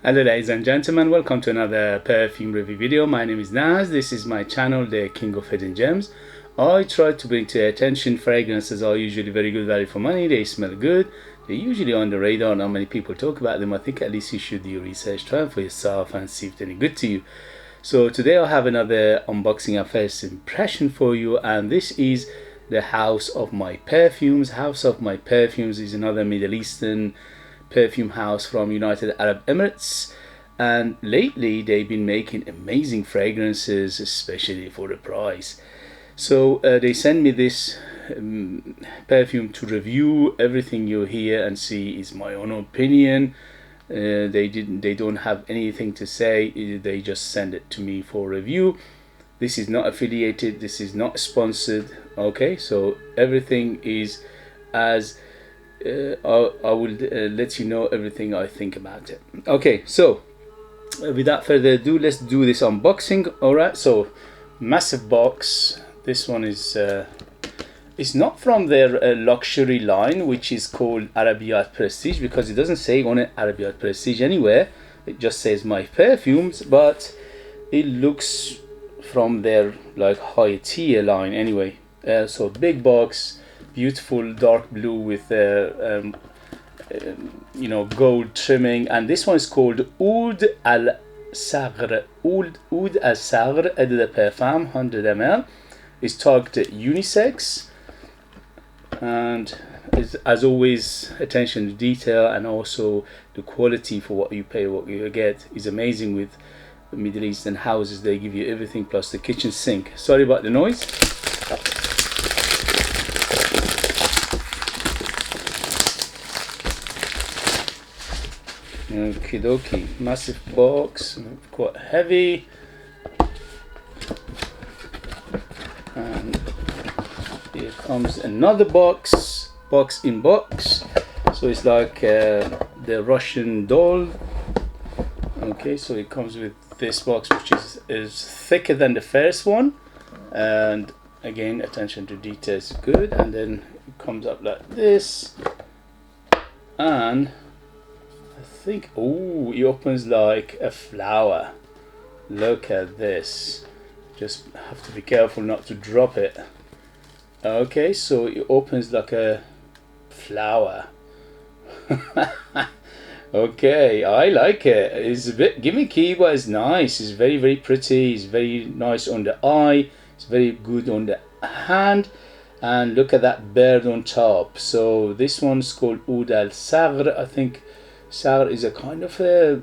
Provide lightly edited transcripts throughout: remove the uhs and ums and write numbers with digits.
Hello ladies and gentlemen, welcome to another perfume review video. My name is Naz. This is my channel, the King of Hidden Gems. I try to bring to your attention fragrances are usually very good value for money. They smell good. They're usually on the radar. Not many people talk about them. I think at least you should do your research, try them for yourself and see if they're any good to you. So today I have another unboxing and first impression for you, and this is the House of My Perfumes. House of My Perfumes is another Middle Eastern perfume house from United Arab Emirates, and lately they've been making amazing fragrances, especially for the price. So they sent me this perfume to review. Everything you hear and see is my own opinion. They don't have anything to say. They just send it to me for review. This is not affiliated, this is not sponsored. Okay, so everything is as I will let you know everything I think about it. Okay, so without further ado, let's do this unboxing. Alright, so massive box. This one is it's not from their luxury line, which is called Arabiyat Prestige, because it doesn't say on it Arabiyat Prestige anywhere. It just says My Perfumes, but it looks from their like high tier line anyway. So big box, beautiful dark blue with you know, gold trimming, and this one is called Oud Al Saqr. Oud Al Saqr Eau de Perfume 100 ml. It's targeted unisex, and is, as always, attention to detail and also the quality for what you pay, what you get is amazing. With Middle Eastern houses, they give you everything plus the kitchen sink. Sorry about the noise. Okie dokie, massive box, quite heavy, and here comes another box in box. So it's like the Russian doll. Okay, so it comes with this box, which is thicker than the first one, and again, attention to detail is good. And then it comes up like this, and I think, oh, it opens like a flower. Look at this. Just have to be careful not to drop it. Okay, so it opens like a flower. Okay, I like it. It's a bit gimmicky, but it's nice. It's very, very pretty. It's very nice on the eye. It's very good on the hand. And look at that bird on top. So this one's called Oud Al Saqr. I think Saqr is a kind of a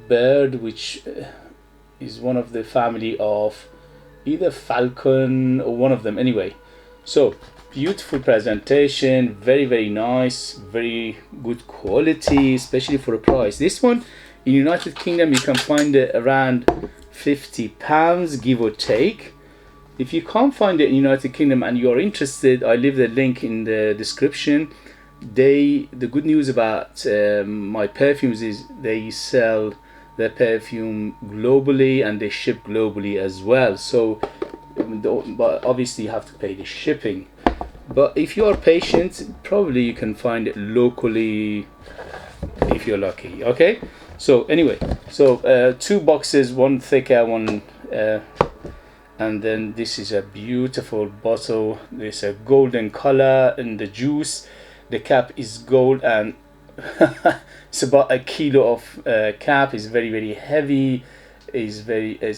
bird which is one of the family of either falcon or one of them anyway. So beautiful presentation, very, very nice, very good quality, especially for a price. This one in United Kingdom you can find it around £50, give or take. If you can't find it in United Kingdom and you are interested, I leave the link in the description. The good news about My Perfumes is they sell their perfume globally and they ship globally as well. So but obviously you have to pay the shipping, but if you are patient, probably you can find it locally if you're lucky. Okay, so anyway, so two boxes, one thicker, one and then this is a beautiful bottle. There's a golden color in the juice. The cap is gold, and it's about 1 kilo of cap. Is very, very heavy. Is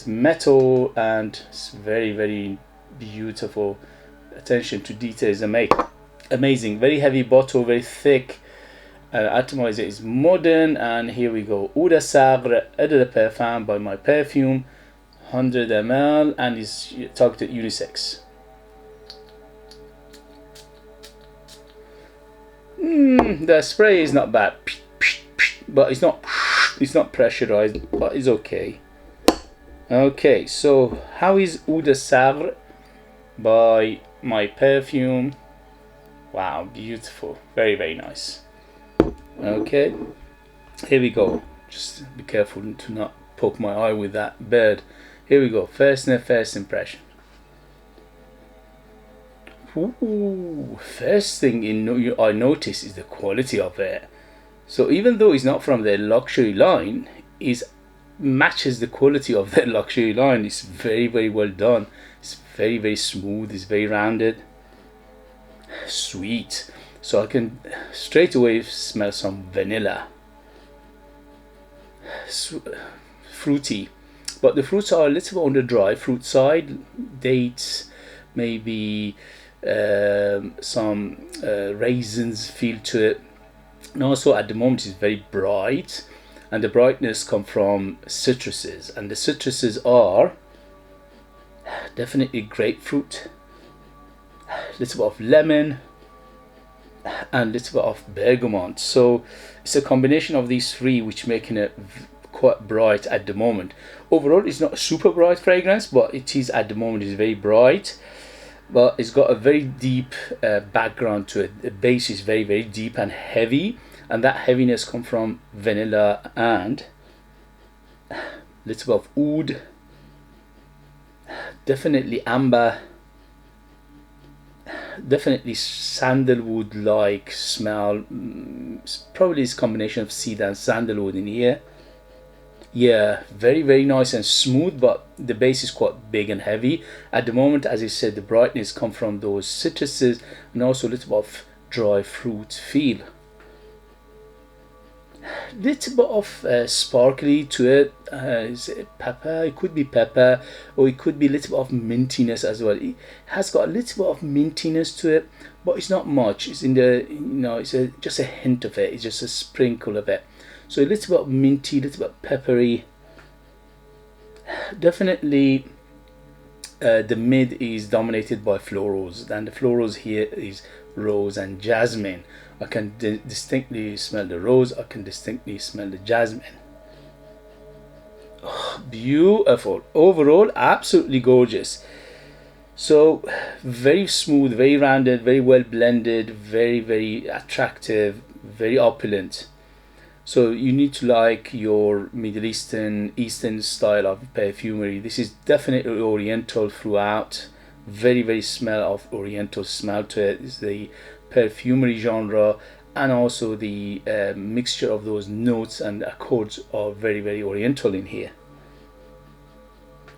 metal, and it's very, very beautiful. Attention to detail is amazing. Very heavy bottle, very thick. Atomizer is modern, and here we go. Oud Al Saqr Eau de Perfume by My Perfume, 100 ml, and is targeted unisex. The spray is not bad, but it's not pressurized, but it's okay. Okay, so how is Oud Al Saqr by My Perfume? Wow, beautiful, very, very nice. Okay, here we go. Just be careful to not poke my eye with that bird. Here we go. First impression. Ooh, first thing I notice is the quality of it. So even though it's not from their luxury line, it matches the quality of their luxury line. It's very, very well done. It's very, very smooth. It's very rounded, sweet. So I can straight away smell some vanilla, fruity, but the fruits are a little bit on the dry fruit side. Dates, maybe some raisins feel to it. And also at the moment it's very bright, and the brightness come from citruses, and the citruses are definitely grapefruit, a little bit of lemon, and a little bit of bergamot. So it's a combination of these three which making it quite bright at the moment. Overall it's not a super bright fragrance, but it is at the moment. It's very bright, but it's got a very deep background to it. The base is very, very deep and heavy, and that heaviness comes from vanilla and a little bit of oud, definitely amber, definitely sandalwood like smell. Probably it's a combination of cedar and sandalwood in here. Yeah, very, very nice and smooth, but the base is quite big and heavy at the moment. As I said, the brightness come from those citruses and also a little bit of dry fruit feel. Little bit of sparkly to it. Is it pepper? It could be pepper, or it could be a little bit of mintiness as well. It has got a little bit of mintiness to it, but it's not much. It's in the, it's just a hint of it. It's just a sprinkle of it. So a little bit minty, a little bit peppery. Definitely the mid is dominated by florals, and the florals here is rose and jasmine. I can distinctly smell the rose, I can distinctly smell the jasmine. Oh, beautiful. Overall, absolutely gorgeous. So very smooth, very rounded, very well blended, very, very attractive, very opulent. So you need to like your Middle Eastern style of perfumery. This is definitely oriental throughout. Very, very smell of oriental smell to it. It's the perfumery genre, and also the mixture of those notes and accords are very, very oriental in here.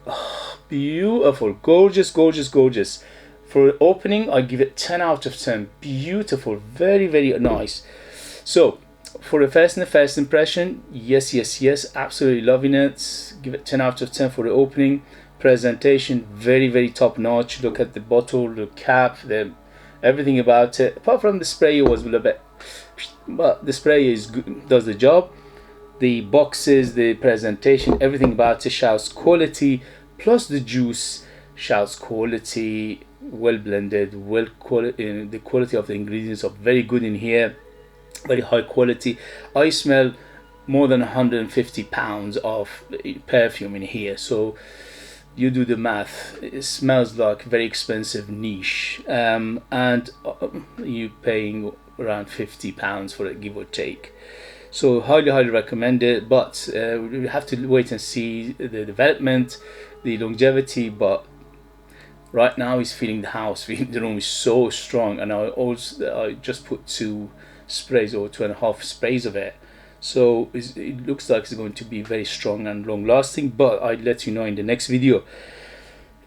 Oh, beautiful, gorgeous, gorgeous, gorgeous. For opening, I give it 10 out of 10. Beautiful, very, very nice. So for the first impression, yes, yes, yes, absolutely loving it. Give it 10 out of 10 for the opening. Presentation, very, very top notch. Look at the bottle, the cap, everything about it. Apart from the spray, it was a little bit, but the spray is good, does the job. The boxes, the presentation, everything about it shouts quality. Plus the juice shouts quality. Well blended, well quality. The quality of the ingredients are very good in here. Very high quality. I smell more than 150 pounds of perfume in here, so you do the math. It smells like very expensive niche, and you paying around 50 pounds for it, give or take. So highly, highly recommend it, but we have to wait and see the development, the longevity. But right now he's feeling the house. The room is so strong, and I just put 2 sprays or 2.5 sprays of it, so it looks like it's going to be very strong and long lasting, but I'll let you know in the next video.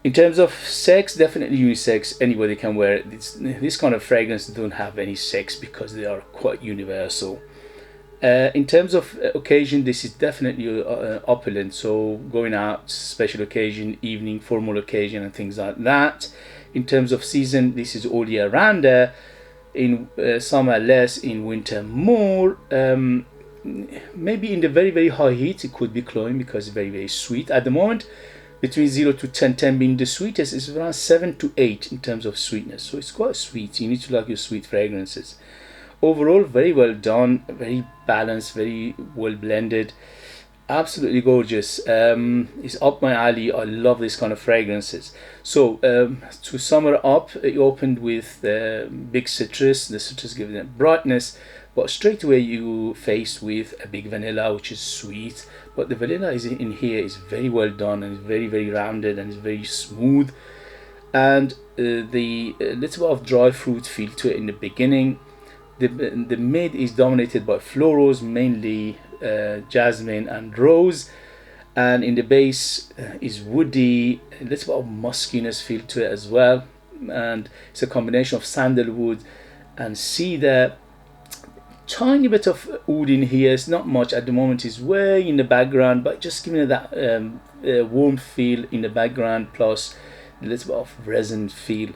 In terms of sex, definitely unisex, anybody can wear it. This kind of fragrance don't have any sex because they are quite universal. In terms of occasion, this is definitely opulent, so going out, special occasion, evening, formal occasion and things like that. In terms of season, this is all year round. In summer less, in winter more. Maybe in the very, very high heat it could be cloying because it's very, very sweet. At the moment, between 0 to 10, 10 being the sweetest, it's around 7 to 8 in terms of sweetness, so it's quite sweet. You need to like your sweet fragrances. Overall, very well done, very balanced, very well blended, absolutely gorgeous. It's up my alley. I love this kind of fragrances. So to sum it up, it opened with big citrus. The citrus giving it brightness, but straight away you faced with a big vanilla, which is sweet. But the vanilla is in here is very well done, and it's very, very rounded, and it's very smooth. And the little bit of dry fruit feel to it in the beginning. The mid is dominated by florals, mainly jasmine and rose, and in the base is woody, a little bit of muskiness feel to it as well, and it's a combination of sandalwood and cedar. Tiny bit of oud in here. It's not much at the moment, is way in the background, but just giving it that warm feel in the background, plus a little bit of resin feel.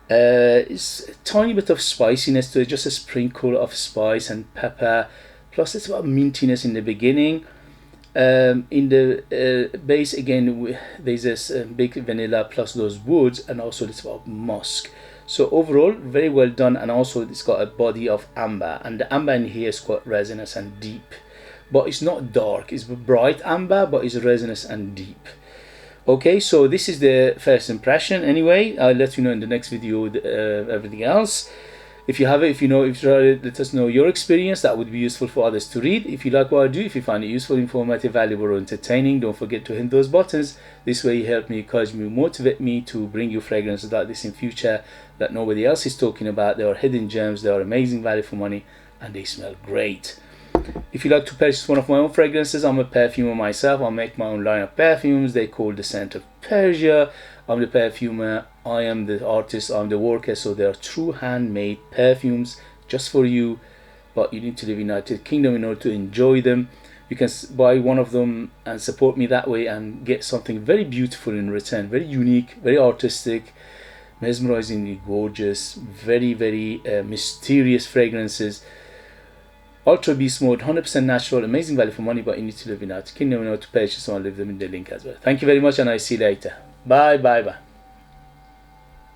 It's a tiny bit of spiciness to it, just a sprinkle of spice and pepper, plus it's about mintiness in the beginning. In the base again, there's this big vanilla plus those woods, and also it's about musk. So overall, very well done, and also it's got a body of amber, and the amber in here is quite resinous and deep, but it's not dark. It's bright amber, but it's resinous and deep. Okay, so this is the first impression. Anyway, I'll let you know in the next video everything else. If you have it, if you try it, let us know your experience. That would be useful for others to read. If you like what I do, if you find it useful, informative, valuable, or entertaining, don't forget to hit those buttons. This way you help me, encourage me, motivate me to bring you fragrances like this in future that nobody else is talking about. They are hidden gems, they are amazing value for money, and they smell great. If you like to purchase one of my own fragrances, I'm a perfumer myself. I make my own line of perfumes. They call the scent of Persia. I'm the perfumer, I am the artist, I'm the worker. So they are true handmade perfumes just for you, but you need to live in the United Kingdom in order to enjoy them. You can buy one of them and support me that way and get something very beautiful in return, very unique, very artistic, mesmerizingly gorgeous, very mysterious fragrances. Ultra Beast Mode, 100% natural, amazing value for money, but you need to live in the United Kingdom in order to purchase, so I'll leave them in the link as well. Thank you very much, and I'll see you later. Bye.